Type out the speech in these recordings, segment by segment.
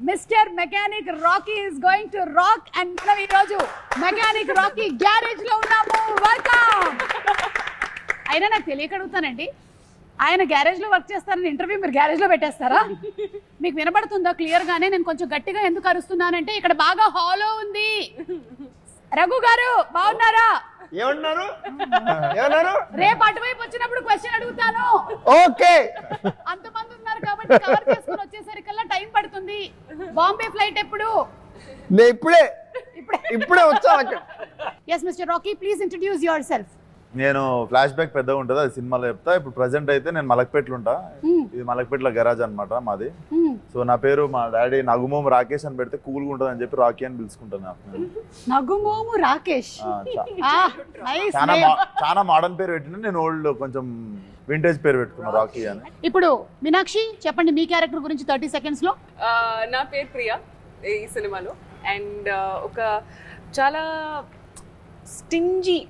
Mister mechanic Rocky is going to rock and మనం ఈ రోజు మెకానిక్ రాకీ గ్యారేజ్ లో ఉన్నాము. వెల్కమ్. అయినా నాకు తెలియక అడుగుతానండి, ఆయన గ్యారేజ్ లో వర్క్ చేస్తారని ఇంటర్వ్యూ మీరు గ్యారేజ్ లో పెట్టేస్తారా? మీకు వినబడుతుందా క్లియర్ గానే? నేను కొంచెం గట్టిగా ఎందుకు అరుస్తున్నానంటే ఇక్కడ బాగా హాలో ఉంది. రఘు గారు బాగున్నారా? ఏమన్నారు? రేపు అటువైపు వచ్చినప్పుడు క్వశ్చన్ అడుగుతాను. ఓకే. అంతమంది ఉన్నారు కాబట్టి కవర్ చేసుకుని వచ్చేసరికల్లా టైం పడుతుంది. బాంబే ఫ్లైట్ ఎప్పుడు? నేను ఇప్పుడే వచ్చా. Yes mister Rocky, please introduce yourself. నేను ఫ్లాష్ బ్యాక్ పెద్దగా ఉంటుంది, అది సినిమాలో చెప్తా. ఇప్పుడు ప్రజెంట్ అయితే నేను మలక్పేటలో ఉంటా. ఇది మలక్పేటలో గరాజ్ అనమాట మాది. సో నా పేరు మా డాడీ నగుమోము రాకేష్ అని పెడితే కూల్గా ఉంటుంది అని చెప్పి రాకీ అని పిలుచుకుంటాను. నగుమోము రాకేష్ చాలా మోడర్న్ పేరు పెట్టిన, నేను ఓల్డ్ కొంచెం వింటేజ్ పేరు పెట్టుకున్నా రాకీ అని. ఇప్పుడు మీనాక్షి చెప్పండి మీ క్యారెక్టర్ గురించి 30 seconds లో. నా పేరు ప్రియా ఈ సినిమాలో. అండ్ ఒక చాలా స్టింజీ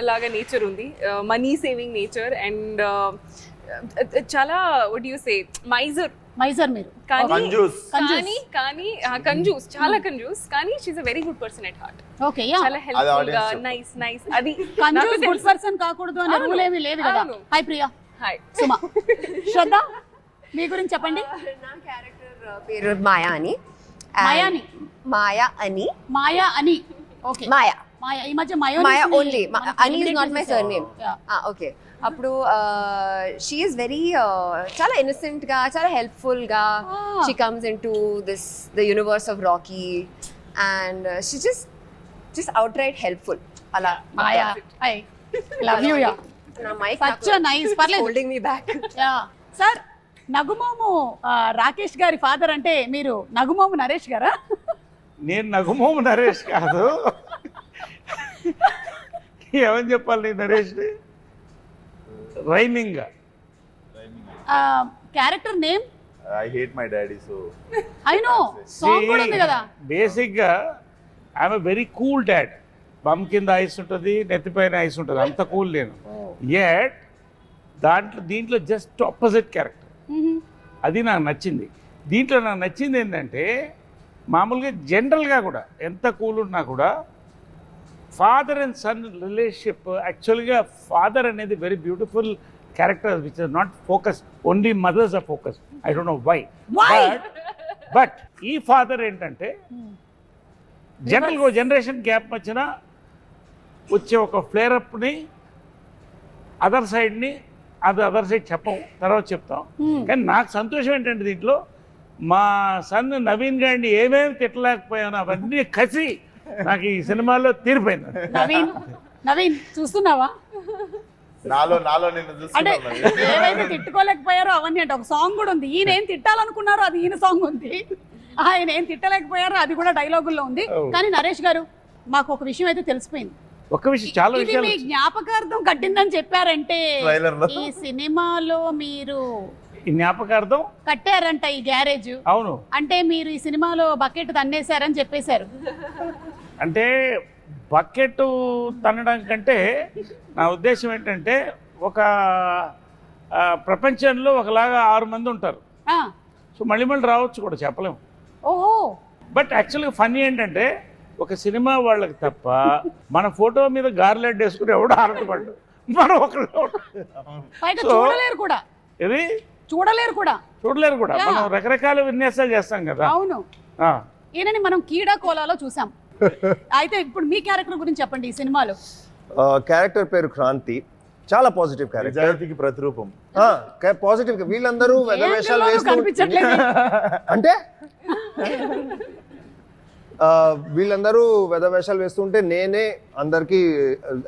లాగా నేచర్ ఉంది, మనీ సేవింగ్ నేచర్. అండ్ చాలా వాట్ యు సే మైజర్ మీరు. కానీ కంజూస్, చాలా కంజూస్. కానీ she's a very good person at heart. Okay, yeah, చాలా హెల్ప్ఫుల్ గా, నైస్. అది కంజూస్ గుడ్ పర్సన్ కాకూడదు అనే రూల్ ఏమీ లేదు కదా. హాయ్ ప్రియా. హాయ్ సుమా. శ్రద్ధ మీ గురించి చెప్పండి. నా క్యారెక్టర్ పేరు మాయా అని. మాయా అని. ఓకే, మాయా. ఈ మధ్య మాయా ఓన్లీ. అని is not my surname. Okay. అప్పుడు షీ ఈస్ వెరీ చాలా ఇన్నోసెంట్ గా, చాలా హెల్ప్ఫుల్ గా she comes into the universe of Rocky and she just out right helpful. అలా Maya. I love you. Yeah, నా మైక్ సచ్ నైస్. పర్లేదు, holding me back. Yeah sir. నగుమోము Rakesh గారి father అంటే మీరు నగుమోము నరేష్ గారా? నేను నగుమోము నరేష్ కాదు. ఏమని చెప్పాలి నీ Naresh? Rhyming character name I hate my daddy. So I know song కూడా ఉంది కదా. బేసిక్గా I'm a very cool dad. Bum కింద ఐస్ ఉంటుంది, నెత్తిపైన ఐస్ ఉంటుంది, అంత కూల్ నేను. యట్ దీంట్లో జస్ట్ ఆపోజిట్ క్యారెక్టర్. అది నాకు నచ్చింది. దీంట్లో నాకు నచ్చింది ఏంటంటే మామూలుగా జనరల్గా కూడా ఎంత కూల్ ఉన్నా కూడా ఫాదర్ అండ్ సన్ రిలేషన్షిప్, యాక్చువల్గా ఫాదర్ అనేది very beautiful character which is not focus, only mothers are focus. I don't know why. But ఈ ఫాదర్ ఏంటంటే జనరల్గా జనరేషన్ గ్యాప్ వచ్చిన వచ్చే ఒక ఫ్లేరప్ని అదర్ సైడ్ని అదర్ సైడ్ చెప్పం, తర్వాత చెప్తాం. కానీ నాకు సంతోషం ఏంటంటే దీంట్లో మా సన్ నవీన్ గారిని ఏమేమి తిట్టలేకపోయాను అవన్నీ కసి నాకు ఈ సినిమాలో తీరిపోయింది. నవీన్ చూస్తున్నావా? నాలో నిన్ను అంటే చూస్తున్నాను. ఏవైతే తిట్టుకోలేకపోయారో అవన్నీ అంటే ఒక సాంగ్ కూడా ఉంది. ఈయన ఏం తిట్టాలనుకున్నారో అది ఈయన సాంగ్ ఉంది. ఆయన ఏం తిట్టలేకపోయారో అది కూడా డైలాగుల్లో ఉంది. కానీ నరేష్ గారు, మాకు ఒక విషయం అయితే తెలిసిపోయింది. ఒక్క విషయం, చాలా ఇది విషయాలు మీ జ్ఞాపకార్థం కట్టిందని చెప్పారంటే ఈ సినిమాలో మీరు ఈ జ్ఞాపకార్థం కట్టారంట ఈ గ్యారేజ్. అవును, అంటే మీరు ఈ సినిమాలో బకెట్ తన్నేశారని చెప్పేశారు. అంటే బకెట్ తన్నడం కంటే నా ఉద్దేశం ఏంటంటే ఒక ప్రపంచంలో ఒకలాగా 6 మంది ఉంటారు. సో మళ్ళీ రావచ్చు కూడా చెప్పలేము. ఓహో. బట్ యాక్చువల్గా ఫన్నీ ఏంటంటే ఒక సినిమా వాళ్ళకి తప్ప మన ఫోటో మీద గార్లెట్ వేసుకుని ఎవడో ఆరటపడ్డు, మనం ఒకళ్ళు చూడలేరు కూడా. ఇది చూడలేరు కూడా. మనం రకరకాల విన్యాసాలు చేస్తాం కదా. అవును. ఈయనని మనం కీడా కోలాలో చూసాం. అయితే ఇప్పుడు మీ క్యారెక్టర్ గురించి చెప్పండి ఈ సినిమాలో. క్యారెక్టర్ పేరు క్రాంతి. చాలా పాజిటివ్ క్యారెక్టర్, నిజాయితీకి ప్రతిరూపం. పాజిటివ్. వీళ్ళందరూ వెధవేషాలు వేస్తూ కనిపించట్లేదు అంటే వీళ్ళందరూ వెధవేషాలు వేస్తుంటే నేనే అందరికి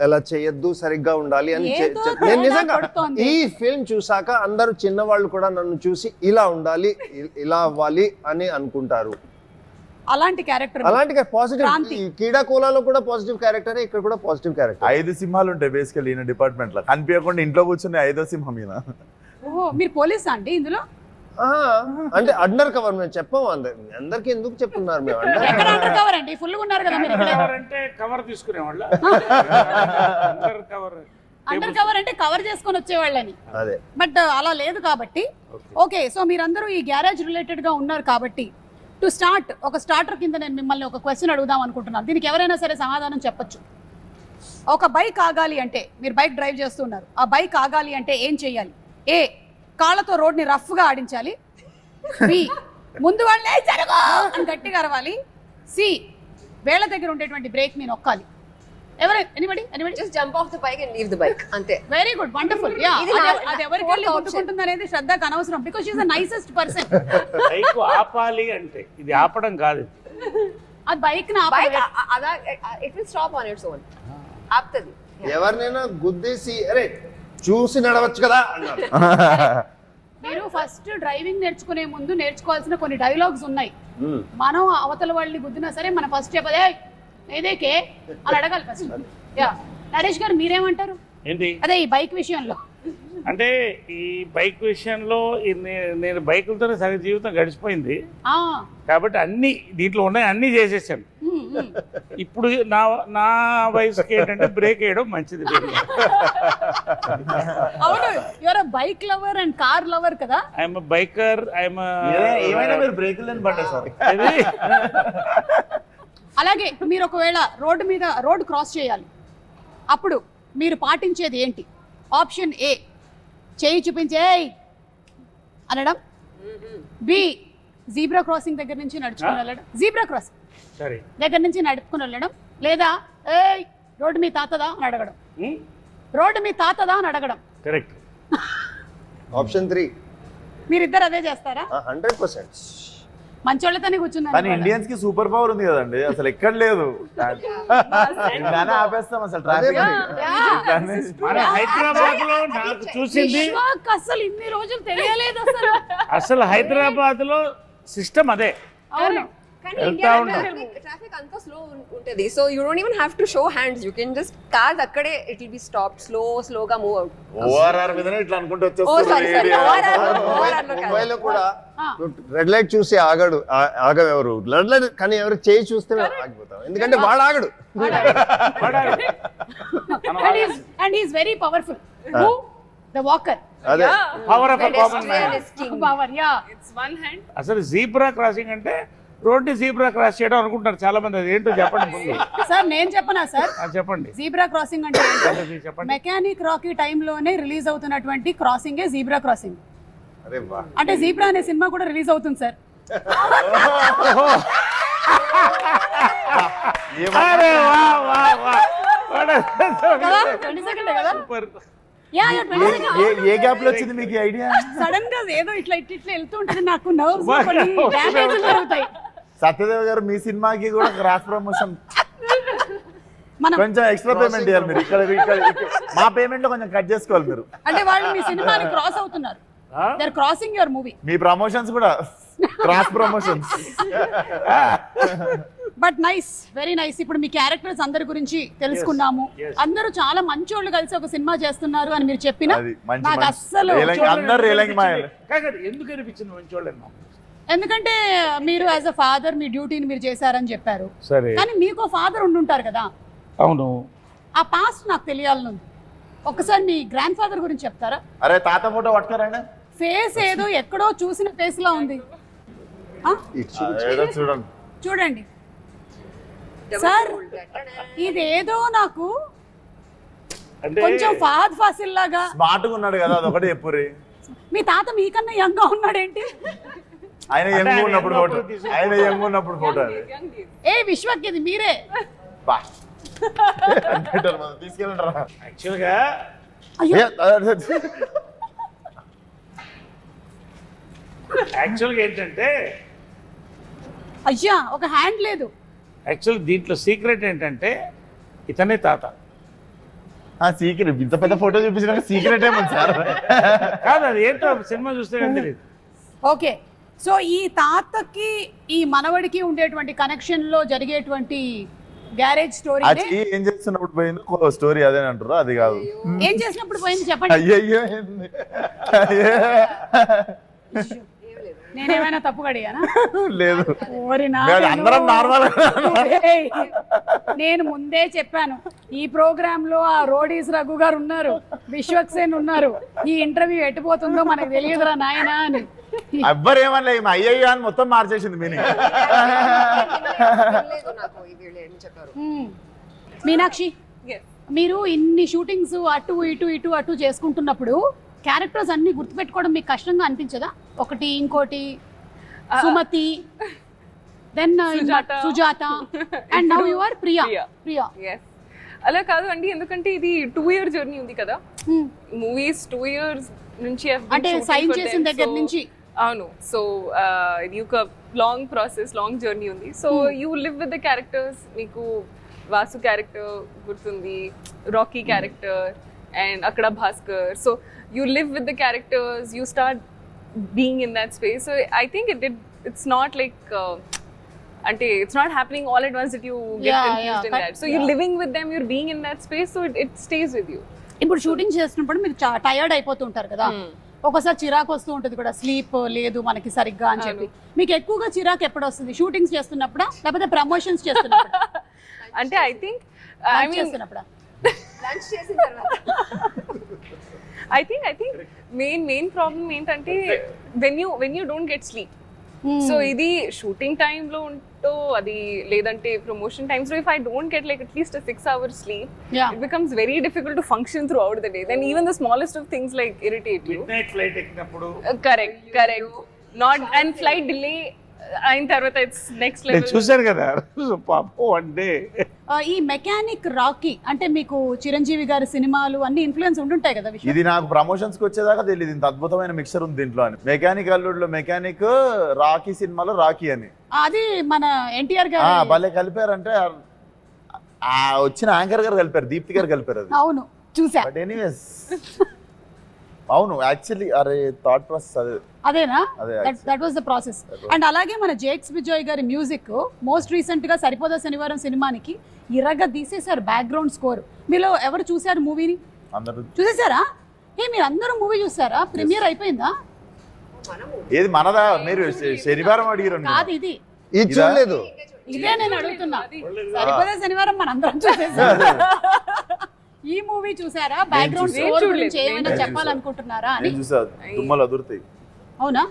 ఎలా చేయొద్దు, సరిగ్గా ఉండాలి అని నేను నిజంగా ఈ ఫిల్మ్ చూసాక అందరూ చిన్నవాళ్ళు కూడా నన్ను చూసి ఇలా ఉండాలి, ఇలా అవ్వాలి అని అనుకుంటారు. అలాంటి క్యారెక్టర్, అలాంటి పాజిటివ్. కీడా కోలాలో కూడా పాజిటివ్ క్యారెక్టర్, ఇక్కడ కూడా పాజిటివ్ క్యారెక్టర్. 5 సింహాలు ఉంటాయి బేసికల్లీ ఈయన డిపార్ట్మెంట్ లో. కనిపించకుండా ఇంట్లో కూర్చుని 5వ సింహం ఈయన. ఓహో, మీరు పోలీసా అండి ఇందులో? అంటే అండర్ కవర్. మేము చెప్పాము అందరికి ఎందుకు చెప్తున్నారు మేము అండర్ కవర్ అండి? ఫుల్ గా ఉన్నారు కదా మీరు. అంటే కవర్ తీసుకునేవాళ్ళ. అండర్ కవర్ అంటే కవర్ చేసుకొని వచ్చేవాళ్ళని. అదే. బట్ అలా లేదు కాబట్టి. ఓకే, సో మీరందరూ ఈ గ్యారేజ్ రిలేటెడ్ గా ఉన్నారు కాబట్టి టు స్టార్ట్ ఒక స్టార్టర్ కింద నేను మిమ్మల్ని ఒక క్వశ్చన్ అడుగుదాం అనుకుంటున్నాను. దీనికి ఎవరైనా సరే సమాధానం చెప్పొచ్చు. ఒక బైక్ ఆగాలి అంటే, మీరు బైక్ డ్రైవ్ చేస్తున్నారు, ఆ బైక్ ఆగాలి అంటే ఏం చేయాలి? ఏ, కాళ్ళతో రోడ్ని రఫ్గా ఆడించాలి. బి, ముందు వాళ్ళే జరగ అని గట్టిగా అరవాలి. సి, వేళ్ళ దగ్గర ఉండేటువంటి బ్రేక్ ని నొక్కాలి. Anybody just jump off the bike and leave the bike అంతే. Very good, wonderful. యా, అది ఎవరికి వెళ్ళి కొట్టుకుంటుంది అనేది శ్రద్ధకు అనవసరం, because she is the nicest person. Bike ఆపాలి అంటే ఇది ఆపడం కాదు, అది బైక్ ని బైక్ అదా it will stop on its own. ఆపుతుంది. ఎవరినైనా గుద్దేసి అరే చూసి నడవచ్చు కదా అన్నారు. మీరు ఫస్ట్ డ్రైవింగ్ నేర్చుకునే ముందు నేర్చుకోవాల్సిన కొన్ని డైలాగ్స్ ఉన్నాయి. మనం అవతల వాళ్ళని గుద్దినా సరే మన ఫస్ట్ చెప్పదే ఏదేకే అని అడగాలి ఫస్ట్. యా, నరేష్ గారు మీరేమంటారు? ఏంటి అదే ఈ బైక్ విషయంలో. అంటే ఈ బైక్ విషయంలో నేను బైకులతోనే సగ జీవితం గడిచిపోయింది కాబట్టి అన్ని దీంట్లో ఉన్నాయి, అన్ని చేసేసాను. ఇప్పుడు నా వయసుకి ఏంటంటే బ్రేక్ వేయడం మంచిది. అవును, your bike lover and car lover కదా. ఐఎమ్ బైకర్, ఏమైనా మీరు బ్రేక్ లేని పడ్డా సార్. అలాగే మీరు ఒకవేళ రోడ్డు క్రాస్ చేయాలి, అప్పుడు మీరు పాటించేది ఏంటి? ఆప్షన్ ఏ, చేయి చూపించే అనడం. బి, జీబ్రా క్రాసింగ్ దగ్గర నుంచి నడుచుకుని వెళ్ళడం, జీబ్రా క్రాసింగ్ దగ్గర నుంచి నడుపుకుని వెళ్ళడం. లేదా ఏయ్ రోడ్డు మీ తాతదా అని అడగడం. రోడ్డు మీ తాతదా అని అడగడం. కరెక్ట్. ఆప్షన్ 3 మీరిద్దరు అదే చేస్తారా? 100%. మంచోళ్ళతోనే కానీ కూర్చున్నారు. ఇండియన్స్ కి సూపర్ పవర్ ఉంది కదండి, అసలు ఎక్కడ లేదు. ఇలానే ఆపేస్తాం అసలు ట్రాఫిక్. మన హైదరాబాద్ లో నాకు చూసింది అసలు ఇన్ని రోజులు తెలియలేదు అసలు హైదరాబాద్ లో సిస్టమ్ అదే. అవును, వెళ్తా ఉంటాం. ట్రాఫిక్ అంతా స్లో ఉంటది. So you don't even have to show hands. You can just cars అక్కడే ఇట్ విల్ బి స్టాప్డ్, స్లోగా మూవ్ అవుట్. ఓఆర్ఆర్ మీదనే ఇట్లా అనుకుంటూ ముంబైలో కూడా రెడ్ లైట్ చూసి ఆగవెవరు, రెడ్ లైట్ కానీ ఎవరు చేయి చూస్తే ఆగిపోతాం, ఎందుకంటే వాడు ఆగడు. And he is very powerful. The walker. అదే power of common man. Power, yeah. It's one hand. అసలు జీబ్రా క్రాసింగ్ అంటే రోడ్డు జీబ్రా క్రాస్ చేయడం అనుకుంటారు చాలా మంది. అది ఏంటో చెప్పండి ముందు. సార్ నేను చెప్పనా సార్? చెప్పండి. జీబ్రా క్రాసింగ్ అంటే చెప్పండి. మెకానిక్ రాకీ టైంలోనే రిలీజ్ అవుతున్నటువంటి క్రాసింగే జీబ్రా క్రాసింగ్. అరే వా, అంటే జీబ్రా అనే సినిమా కూడా రిలీజ్ అవుతుంది సార్. అరే వా వా వా. 22nd కదా? Yeah, 22nd. ఏ గ్యాప్ లో వచ్చింది మీకు ఐడియా? సడన్ గా ఏదో ఇట్లా వెళ్తూ ఉంటుంది, నాకు నర్వ్స్ డ్యామేజ్ జరుగుతాయి. సత్యదేవ్ గారు మీ సినిమాకి కూడా క్రాస్ ప్రమోషన్ మనం కొంచెం ఎక్స్ట్రా పేమెంట్ చేయాలి మీరు. ఇక్కడ మా పేమెంట్ లో కొంచెం కట్ చేసుకోవాలి మీరు. అంటే వాళ్ళు మీ సినిమాని క్రాస్ అవుతున్నారు. They are crossing your movie. మీ ప్రమోషన్స్ కూడా cross promotions. But nice, very nice. ఇప్పుడు మీ క్యారెక్టర్స్ అందరి గురించి తెలుసుకున్నాము. అందరూ చాలా మంచోళ్ళు కలిసి ఒక సినిమా చేస్తున్నారు అని మీరు చెప్పినా నాకు అస్సలు ఎందుకు అనిపించింది మంచోళ్ళని? ఎందుకంటే మీరు యాజ్ అ ఫాదర్ మీ డ్యూటీని మీరు చేశారని చెప్పారు. సరే, కానీ మీకు ఫాదర్ ఉండుంటారు కదా. అవును. ఆ పాస్ట్ నాకు తెలియాలనుంది. ఒక్కసారి మీ గ్రాండ్ ఫాదర్ గురించి చెప్తారా? అరే తాత ఫోటో పట్టుకోరండి. ఫేస్ ఏదో ఎక్కడో చూసిన ఫేస్ లా ఉంది. చూడండి చూడండి సార్, ఇదేదో నాకు కొంచెం ఫహద్ ఫాసిల్ లాగా. స్మార్ట్ గా ఉన్నాడు కదా, అదొకటి చెప్పుర్రి. మీ తాత మీకన్నా యంగ్ గా ఉన్నాడేంటి? ఆయన యంగ్ ఉన్నప్పుడు ఫోటో, ఆయన యంగ్ ఉన్నప్పుడు ఫోటో. ఏ విశ్వక్, ఇది మీరే. తీసుకెళ్ళండి. యాక్చువల్గా ఏంటంటే అయ్యా ఒక హ్యాండ్ లేదు. యాక్చువల్ దీంట్లో సీక్రెట్ ఏంటంటే ఇతనే తాత. సీక్రెట్ ఇంత పెద్ద ఫోటో చూపించిన సీక్రెట్ ఏమన్నా సార్? కాదు, అది ఏంటో సినిమా చూస్తే కానీ తెలియదు. ఓకే, సో ఈ తాతకి ఈ మనవడికి ఉండేటువంటి కనెక్షన్ లో జరిగేటువంటి గ్యారేజ్ స్టోరీ ఏం చేస్తున్నప్పుడు పోయింది స్టోరీ అదే అంటారు, అది కాదు. ఏం చేసినప్పుడు పోయింది చెప్పండి. అయ్యో నేనేమైనా తప్పు అడిగానా? లేదు, ఓరి అందరం నార్మల్. నేను ముందే చెప్పాను, ఈ ప్రోగ్రామ్ లో ఆ రోడీస్ రఘు గారు ఉన్నారు, విశ్వక్ సేన్ ఉన్నారు, ఈ ఇంటర్వ్యూ ఎట్టిపోతుందో మనకు తెలియదురా నాయనా అని. ఎవ్వరు ఏమనలే ఈమె అయ్యయ్యో అని మొత్తం మార్చేసింది మీనింగ్. లేదు నాకు వీళ్ళు ఏం చెప్పారు. మీనాక్షి, Yes. మీరు ఇన్ని షూటింగ్స్ అటు ఇటు ఇటు అటు చేసుకుంటున్నప్పుడు క్యారెక్టర్స్ అన్ని గుర్తుపెట్టుకోవడం మీకు కష్టంగా అనిపించదా? ఒకటి ఇంకోటి Sumathi, then Sujatha, and now you are Priya. Priya Yes. అలా కాదు అండి, ఎందుకంటే ఇది 2-year జర్నీ ఉంది కదా. మూవీస్ 2 years నుంచి I've been అంటే shooting సైన్ for చేసిన them. దగ్గర So, నుంచి. అవును. సో ఇది ఒక లాంగ్ ప్రాసెస్, లాంగ్ జర్నీ ఉంది. So you live with the characters. మీకు వాసు క్యారెక్టర్ గుర్తుంది, రాకీ క్యారెక్టర్, అండ్ అక్కడ Bhaskar. So you live with the characters, you start being in that space. So I think it's not like అంటే it's not happening all at once that you get confused in that. So you're living with them, you're being in that space, so it stays with you. ఇప్పుడు shooting చేస్తున్నప్పుడు మీరు tired అయిపోతుంటారు కదా, ఒకసారి చిరాకు వస్తూ ఉంటుంది కూడా, స్లీప్ లేదు మనకి సరిగ్గా అని చెప్పి. మీకు ఎక్కువగా చిరాకు ఎప్పుడు వస్తుంది? షూటింగ్స్ చేస్తున్నప్పుడా లేకపోతే ప్రమోషన్స్ చేస్తున్నప్పుడా? అంటే ఐ థింక్ చేస్తున్నప్పుడా? లంచ్ చేసిన తర్వాత ఐ థింక్ మెయిన్ ప్రాబ్లం ఏంటంటే when you don't get sleep. So ఇది షూటింగ్ టైమ్ లో ఉంటో అది, లేదంటే ప్రమోషన్ టైమ్స్ లో if I don't get like at least 6 hours sleep, it becomes very difficult to function throughout the day. Then even the smallest of things like irritate you. Midnight flight ఎక్కినప్పుడు Correct. Not and flight delay అయిన తర్వాత it's next నేను level. చూశాను కదా పాపం one day. ఈ mechanic Rocky అంటే మీకు చిరంజీవి గారి సినిమాలు అన్ని ఇన్ఫ్లుయెన్స్ ఉంటుంటాయి కదా విషయం. ఇది నాకు ప్రమోషన్స్ కి వచ్చేదాకా తెలియదు ఇంత అద్భుతమైన మిక్సర్ ఉంది దీంట్లో అని. మెకానిక్ అల్లుడిలో మెకానిక్, రాకీ సినిమాలో రాకీ అని. అది మన ఎన్టీఆర్ గారు భలే కలిపారంటే ఆ వచ్చిన యాంకర్ గారు కలిపారు, దీప్తి గారు కలిపారు అది. అవును చూసా. బట్ ఎనీవేస్ అవును యాక్చువల్లీ అరే థాట్ ప్రాసెస్ అదేనా? అదే that was the process. And అలాగే మన జేక్స్ విజయ్ గారి మ్యూజిక్ మోస్ట్ రీసెంట్ గా సరిపోదా శనివారం సినిమానికి ఇరగ తీసేశారు బ్యాక్గ్రౌండ్ స్కోర్. మీలో ఎవరు చూసారు మూవీని? అందరూ చూసేసారా? మీరు అందరూ మూవీ చూసారా? ప్రీమియర్ అయిపోయిందా? ఏది మనదా? మీరు శనివారం అడిగారు కాదు ఇది చూడలేదు. ఇదే నేను అడుగుతున్నా. సరిపోదా శనివారం మనందరం చూసేసాం. ఈ మూవీ చూసారా? బ్యాక్గ్రౌండ్ స్కోర్ గురించి ఏమైనా చెప్పాలనుకుంటున్నారా అని? చూసా, దుమ్మలు అదురుతాయి. అవునా?